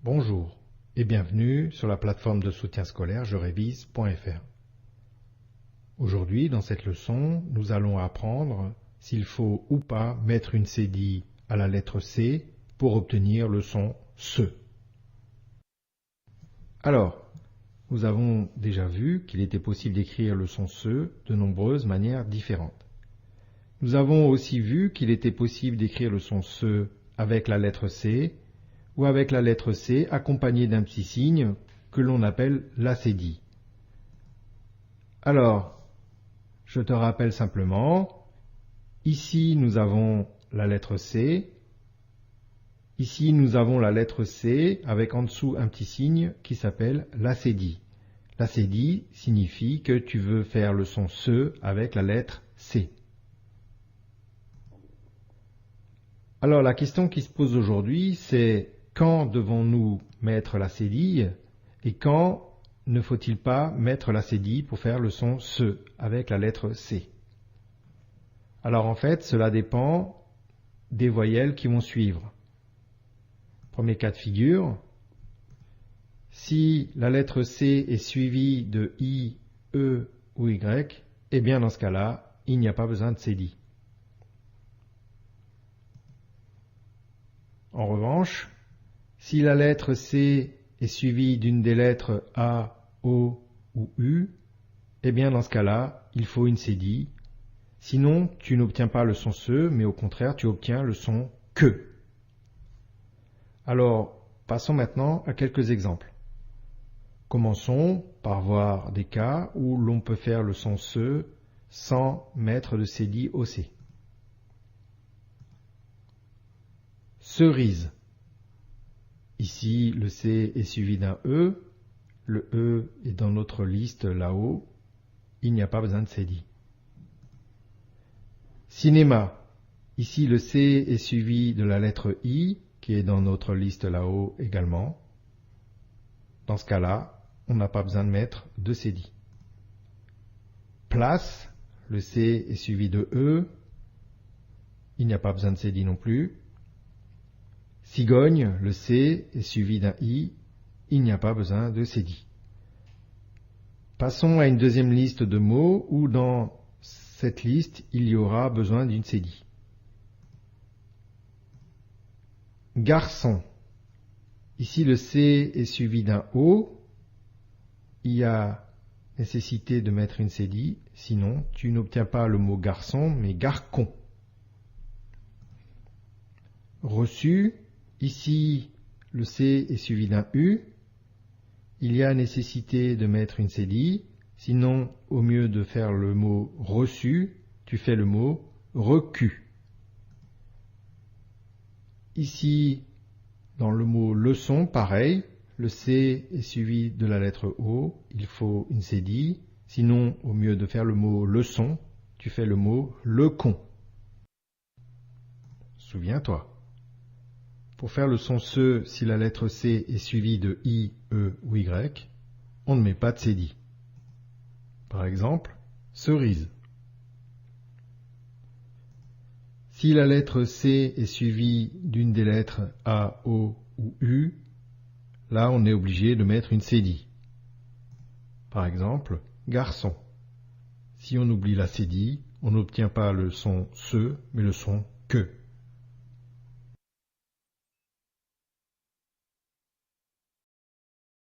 Bonjour et bienvenue sur la plateforme de soutien scolaire jerevise.fr. Aujourd'hui, dans cette leçon, nous allons apprendre s'il faut ou pas mettre une cédille à la lettre C pour obtenir le son SE. Alors, nous avons déjà vu qu'il était possible d'écrire le son SE de nombreuses manières différentes. Nous avons aussi vu qu'il était possible d'écrire le son SE avec la lettre C ou avec la lettre C accompagnée d'un petit signe que l'on appelle la cédille. Alors, je te rappelle simplement, ici nous avons la lettre C, ici nous avons la lettre C avec en dessous un petit signe qui s'appelle la cédille. La cédille signifie que tu veux faire le son SE avec la lettre C. Alors la question qui se pose aujourd'hui, c'est quand devons-nous mettre la cédille et quand ne faut-il pas mettre la cédille pour faire le son SE avec la lettre C? Alors en fait, cela dépend des voyelles qui vont suivre. Premier cas de figure, si la lettre C est suivie de I, E ou Y, eh bien dans ce cas-là, il n'y a pas besoin de cédille. En revanche, si la lettre C est suivie d'une des lettres A, O ou U, eh bien dans ce cas-là, il faut une cédille. Sinon, tu n'obtiens pas le son SE, mais au contraire, tu obtiens le son QUE. Alors, passons maintenant à quelques exemples. Commençons par voir des cas où l'on peut faire le son SE sans mettre de cédille au C. Cerise. Ici, le C est suivi d'un E. Le E est dans notre liste là-haut. Il n'y a pas besoin de cédille. Cinéma. Ici, le C est suivi de la lettre I, qui est dans notre liste là-haut également. Dans ce cas-là, on n'a pas besoin de mettre de cédille. Place. Le C est suivi de E. Il n'y a pas besoin de cédille non plus. Cigogne, le C est suivi d'un I, il n'y a pas besoin de cédille. Passons à une deuxième liste de mots où dans cette liste, il y aura besoin d'une cédille. Garçon. Ici, le C est suivi d'un O. Il y a nécessité de mettre une cédille, sinon tu n'obtiens pas le mot garçon, mais garcon. Reçu. Ici, le C est suivi d'un U. Il y a nécessité de mettre une cédille. Sinon, au mieux de faire le mot reçu, tu fais le mot recu. Ici, dans le mot leçon, pareil. Le C est suivi de la lettre O. Il faut une cédille. Sinon, au mieux de faire le mot leçon, tu fais le mot lecon. Souviens-toi. Pour faire le son SE, si la lettre C est suivie de I, E ou Y, on ne met pas de cédille. Par exemple, cerise. Si la lettre C est suivie d'une des lettres A, O ou U, là on est obligé de mettre une cédille. Par exemple, garçon. Si on oublie la cédille, on n'obtient pas le son SE, mais le son QUE.